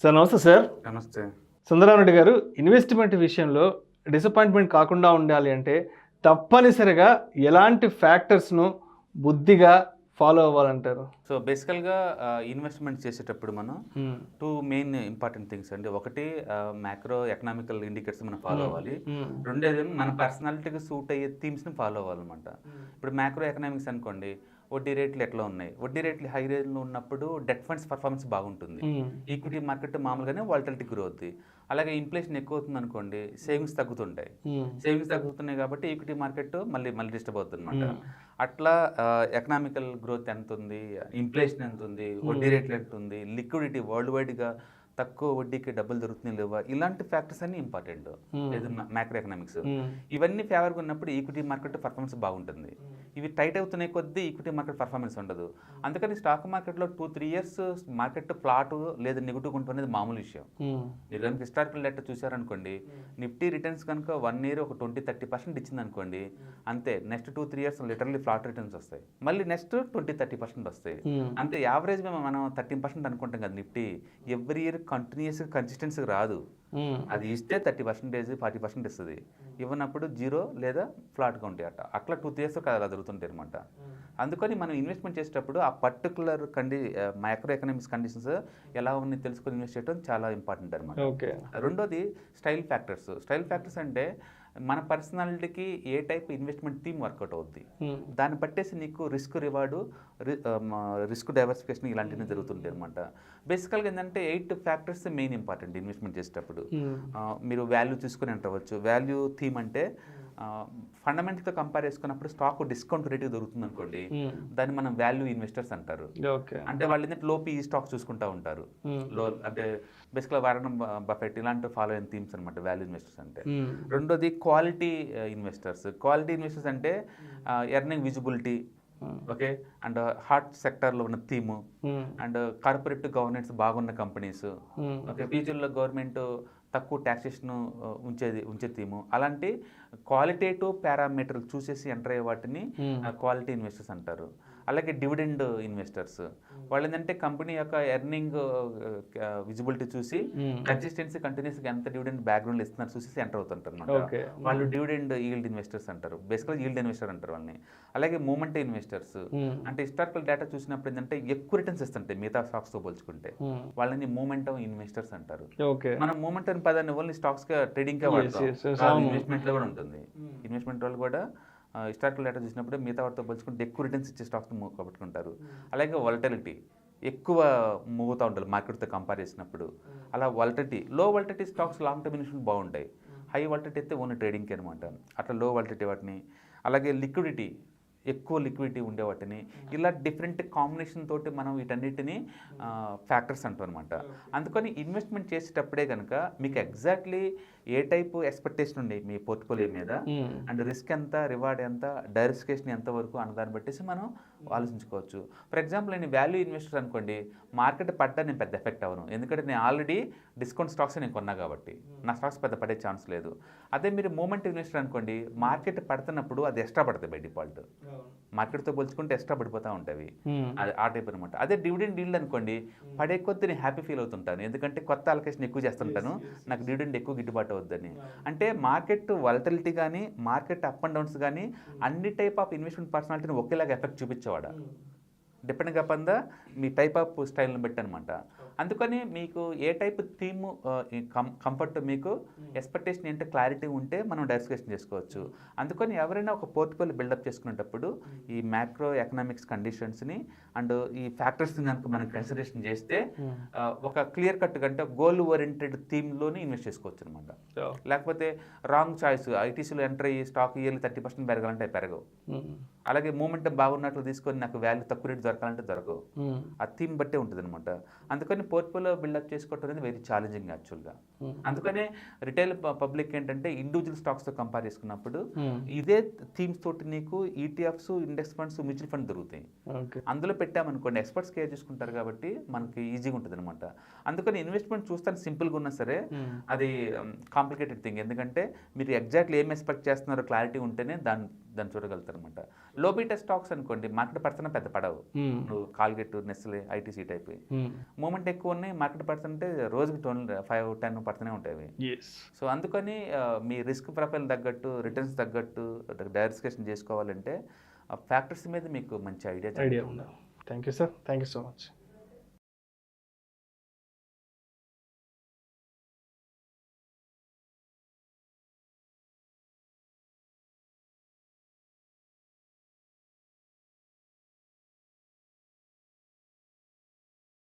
Sir నమస్తే sir. నమస్తే. సుందరారెడ్డి గారు, ఇన్వెస్ట్మెంట్ విషయంలో డిసప్పాయింట్మెంట్ కాకుండా ఉండాలి అంటే తప్పనిసరిగా ఎలాంటి ఫ్యాక్టర్స్ను బుద్ధిగా ఫాలో అవ్వాలంటారు? సో బేసికల్గా ఇన్వెస్ట్మెంట్ చేసేటప్పుడు మనం టూ మెయిన్ ఇంపార్టెంట్ థింగ్స్ అండి. ఒకటి మ్యాక్రో ఎకనామికల్ ఇండికేటర్స్ మనం ఫాలో అవ్వాలి. రెండేది మన పర్సనాలిటీకి సూట్ అయ్యే థీమ్స్ని ఫాలో అవ్వాలన్నమాట. ఇప్పుడు మ్యాక్రో ఎకనామిక్స్ అనుకోండి, వడ్డీ రేట్లు ఎట్లా ఉన్నాయి, వడ్డీ రేట్లు హై రేట్లో ఉన్నప్పుడు డెట్ ఫండ్స్ పర్ఫార్మెన్స్ బాగుంటుంది. ఈక్విటీ మార్కెట్ మామూలుగానే వాలటిలిటీ గ్రోత్. అలాగే ఇన్ఫ్లేషన్ ఎక్కువ అవుతుంది అనుకోండి, సేవింగ్స్ తగ్గుతుంటాయి. సేవింగ్స్ తగ్గుతున్నాయి కాబట్టి ఈక్విటీ మార్కెట్ మళ్ళీ డిస్టర్బ్ అవుతుంది అనమాట. అట్లా ఎకనామికల్ గ్రోత్ ఎంత ఉంది, ఇన్ఫ్లేషన్ ఎంత ఉంది, వడ్డీ రేట్లు ఎంత ఉంది, లిక్విడిటీ వరల్డ్ వైడ్గా తక్కువ వడ్డీకి డబ్బులు దొరుకుతున్నాయి లేవా, ఇలాంటి ఫ్యాక్టర్స్ అన్ని ఇంపార్టెంట్ మ్యాక్రో ఎకనామిక్స్. ఇవన్నీ ఫేవర్గా ఉన్నప్పుడు ఈక్విటీ మార్కెట్ పర్ఫార్మెన్స్ బాగుంటుంది. ఇవి టైట్ అవుతున్నాయి కొద్దీ ఈక్విటీ మార్కెట్ పర్ఫార్మెన్స్ ఉండదు. అందుకని స్టాక్ మార్కెట్లో 2-3 ఇయర్స్ మార్కెట్ ఫ్లాట్ లేదా నెగిటివ్ ఉంటుంది అనేది మామూలు విషయం. మీరు కనుక హిస్టారికల్ డేటా చూసారనుకోండి, నిఫ్టీ రిటర్న్స్ కనుక 1 year ఒక 20-30% ఇచ్చింది అనుకోండి, అంతే next 2-3 years literally flat returns వస్తాయి. మళ్ళీ నెక్స్ట్ 20-30% వస్తాయి. అంతే యావరేజ్ మనం 13% అనుకుంటాం కదా Nifty. Every year continuous consistency రాదు. అది ఇస్తే 30%, 40% ఇస్తుంది. ఇవ్వనప్పుడు 0 లేదా ఫ్లాట్గా ఉంటాయి. అట్లా 2-3 years అలా జరుగుతుంటాయి అనమాట. అందుకని మనం ఇన్వెస్ట్మెంట్ చేసేటప్పుడు ఆ పర్టికులర్ మైక్రో ఎకనామిక్స్ కండిషన్స్ ఎలా ఉన్నాయి తెలుసుకొని ఇన్వెస్ట్ చేయడం చాలా ఇంపార్టెంట్ అనమాట. రెండోది స్టైల్ ఫ్యాక్టర్స్. స్టైల్ ఫ్యాక్టర్స్ అంటే మన పర్సనాలిటీకి ఏ టైప్ ఇన్వెస్ట్మెంట్ థీమ్ వర్కౌట్ అవుద్ది, దాన్ని బట్టేసి నీకు రిస్క్ రివార్డు, రిస్క్ డైవర్సిఫికేషన్ ఇలాంటివి జరుగుతుంటాయి అనమాట. బేసికల్గా ఏంటంటే 8 ఫ్యాక్టర్స్ మెయిన్ ఇంపార్టెంట్ ఇన్వెస్ట్మెంట్ చేసేటప్పుడు. మీరు వాల్యూ తీసుకుని ఎంటవచ్చు. వాల్యూ థీమ్ అంటే ఫండమెంటల్తో కంపేర్ చేసుకున్నప్పుడు స్టాక్ డిస్కౌంట్ రేట్కి దొరుకుతుంది అనుకోండి, దాన్ని మనం వాల్యూ ఇన్వెస్టర్స్ అంటారు. అంటే వాళ్ళు ఏంటంటే లో పీఈ స్టాక్ చూసుకుంటూ ఉంటారు. అంటే బేసిక్గా వారన్ బఫెట్ ఇలాంటి ఫాలో అయిన థీమ్స్ అనమాట వాల్యూ ఇన్వెస్టర్స్ అంటే. రెండోది క్వాలిటీ ఇన్వెస్టర్స్. క్వాలిటీ ఇన్వెస్టర్స్ అంటే earning visibility, okay, and heart సెక్టర్లో ఉన్న థీము, అండ్ కార్పొరేట్ గవర్నెన్స్ బాగున్న కంపెనీస్, ఓకే, ఫ్యూచర్లో గవర్నమెంట్ తక్కువ ట్యాక్సేషన్ ఉంచే థీము. అలాంటి క్వాలిటేటివ్ పారామీటర్లు చూసేసి ఎంటర్ అయ్యే వాటిని క్వాలిటీ ఇన్వెస్టర్స్ అంటారు. అలాగే డివిడెండ్ ఇన్వెస్టర్స్, వాళ్ళు ఏంటంటే కంపెనీ యొక్క ఎర్నింగ్ విజిబిలిటీ చూసి కన్సిస్టెన్సీ కంటిన్యూస్గా ఎంత డివిడెండ్ బ్యాక్గ్రౌండ్ ఇస్తున్నారు చూసి ఎంటర్ అవుతుంటారు అనమాట. వాళ్ళు డివిడెండ్ ఈల్డ్ ఇన్వెస్టర్స్ అంటారు. బేసికల్గా ఈల్డ్ ఇన్వెస్టర్ అంటారు వాళ్ళని. అలాగే మూమెంట్ ఇన్వెస్టర్స్ అంటే హిస్టారికల్ డేటా చూసినప్పుడు ఏంటంటే ఎక్కువ రిటర్న్స్ ఇస్తుంటాయి మిగతా స్టాక్స్తో పోల్చుకుంటే, వాళ్ళని మూమెంటం ఇన్వెస్టర్స్ అంటారు. మనం మూమెంట్ అనే పదాన్ని ఓన్లీ స్టాక్స్గా ట్రేడింగ్గా వాడతాం, ఇన్వెస్ట్మెంట్లో కూడా ఉంటుంది. ఇన్వెస్ట్మెంట్ వాళ్ళు కూడా హిస్టారికల్ డేటా చూసినప్పుడు మిగతా వాటితో పోల్చుకుంటే ఎక్కువ రిటర్న్స్ ఇచ్చే స్టాక్స్ మూవ్ కాబట్టుకుంటారు. అలాగే వాలటిలిటీ ఎక్కువ మూవ్ అవుతూ ఉంటారు మార్కెట్తో కంపేర్ చేసినప్పుడు. అలా వాలటిలిటీ, లో volatility stocks long term investment బాగుంటాయి. హై వాలటిలిటీ అయితే ఓన్లీ ట్రేడింగ్కి అనమాట. అట్లా లో వాలటిలిటీ వాటిని. అలాగే లిక్విడిటీ, ఎక్కువ లిక్విడిటీ ఉండే వాటిని. ఇలా డిఫరెంట్ కాంబినేషన్ తోటి మనం వీటన్నిటిని ఫ్యాక్టర్స్ అంటాం అనమాట. అందుకని ఇన్వెస్ట్మెంట్ చేసేటప్పుడే కనుక మీకు ఎగ్జాక్ట్లీ ఏ టైప్ ఎక్స్పెక్టేషన్ ఉంది మీ పోర్ట్ఫోలియో మీద, అండ్ రిస్క్ ఎంత, రివార్డ్ ఎంత, డైవర్సిఫికేషన్ ఎంతవరకు అన్న దాన్ని బట్టేసి మనం ఆలోచించుకోవచ్చు. ఫర్ ఎగ్జాంపుల్ నేను వాల్యూ ఇన్వెస్టర్ అనుకోండి, మార్కెట్ పడ్డా నేను పెద్ద ఎఫెక్ట్ అవ్వను, ఎందుకంటే నేను ఆల్రెడీ డిస్కౌంట్ స్టాక్స్ నేను కొన్నా కాబట్టి నా స్టాక్స్ పెద్ద పడే ఛాన్స్ లేదు. అదే మీరు మూమెంట్ ఇన్వెస్టర్ అనుకోండి, మార్కెట్ పడుతున్నప్పుడు అది ఎక్స్ట్రా పడుతుంది బై డిఫాల్ట్, మార్కెట్తో పోల్చుకుంటే ఎక్స్ట్రా పడిపోతూ ఉంటాయి. అది ఆ టైప్ అనమాట. అదే డివిడెండ్ ఈల్డ్ అనుకోండి, పడే కొద్దీ నేను హ్యాపీ ఫీల్ అవుతుంటాను, ఎందుకంటే కొత్త అలొకేషన్ ఎక్కువ చేస్తుంటాను, నాకు డివిడెండ్ ఎక్కువ గిట్టుబాటు అవుద్దని. అంటే మార్కెట్ వాలటిలిటీ కానీ, మార్కెట్ అప్ అండ్ డౌన్స్ కానీ అన్ని టైప్ ఆఫ్ ఇన్వెస్ట్మెంట్ పర్సనాలిటీని ఒకేలాగా ఎఫెక్ట్ చూపించేవాడు, డిపెండింగ్ అపాన్ ద మీ టైప్ ఆఫ్ స్టైల్ని బట్టి అనమాట. అందుకని మీకు ఏ టైప్ థీమ్ కంఫర్ట్, మీకు ఎక్స్పెక్టేషన్ ఏంటో క్లారిటీ ఉంటే మనం డైవర్సిఫికేషన్ చేసుకోవచ్చు. అందుకని ఎవరైనా ఒక పోర్ట్ఫోలియో బిల్డప్ చేసుకునేటప్పుడు ఈ మ్యాక్రో ఎకనామిక్స్ కండిషన్స్ని అండ్ ఈ ఫ్యాక్టర్స్ని కనుక మనం కన్సిడరేషన్ చేస్తే ఒక క్లియర్ కట్ అంటే గోల్ ఓరియంటెడ్ థీమ్లోనే ఇన్వెస్ట్ చేసుకోవచ్చు అనమాట. లేకపోతే రాంగ్ చాయిస్, ఐటీసీలో ఎంటర్ అయ్యి స్టాక్ ఇయర్లీ 30% పెరగాలంటే పెరగవు. అలాగే మూమెంట్ బాగున్నట్లు తీసుకొని నాకు వాల్యూ తక్కువ రేటు దొరకాలంటే దొరకవు. ఆ థీమ్ బట్టే ఉంటుంది అనమాట. అందుకని పోర్ట్ఫోలియో బిల్డప్ చేసుకోవడం అనేది వెరీ ఛాలెంజింగ్ యాక్చువల్గా. అందుకనే రిటైల్ పబ్లిక్ ఏంటంటే ఇండివిజువల్ స్టాక్స్తో కంపేర్ చేసుకున్నప్పుడు ఇదే థీమ్స్ తోటి నీకు ETFs, index funds, mutual fund దొరుకుతాయి. అందులో పెట్టామనుకోండి ఎక్స్పర్ట్స్ కేర్ చేసుకుంటారు కాబట్టి మనకి ఈజీగా ఉంటుంది అనమాట. అందుకని ఇన్వెస్ట్మెంట్ చూస్తాను సింపుల్గా ఉన్నా సరే అది కాంప్లికేటెడ్ థింగ్, ఎందుకంటే మీరు ఎగ్జాక్ట్లీ ఏం ఎక్స్పెక్ట్ చేస్తున్నారో క్లారిటీ ఉంటేనే దాన్ని చూడగలుగుతారు అనమాట. లో బీటా స్టాక్స్ అనుకోండి మార్కెట్ పర్సెంట్ పెద్ద పడవు. ఇప్పుడు Colgate, Nestle, ITC type movement ఎక్కువ ఉన్నాయి. మార్కెట్ పర్సెంట్ రోజుకి 5-10 పడుతూనే ఉంటాయి. సో అందుకని మీ రిస్క్ ప్రొఫైల్ తగ్గట్టు, రిటర్న్స్ తగ్గట్టు డైవర్సిఫికేషన్ చేసుకోవాలంటే ఫ్యాక్టర్స్ మీద మీకు మంచి ఐడియా ఉండాలి. Thank you sir, thank you so much.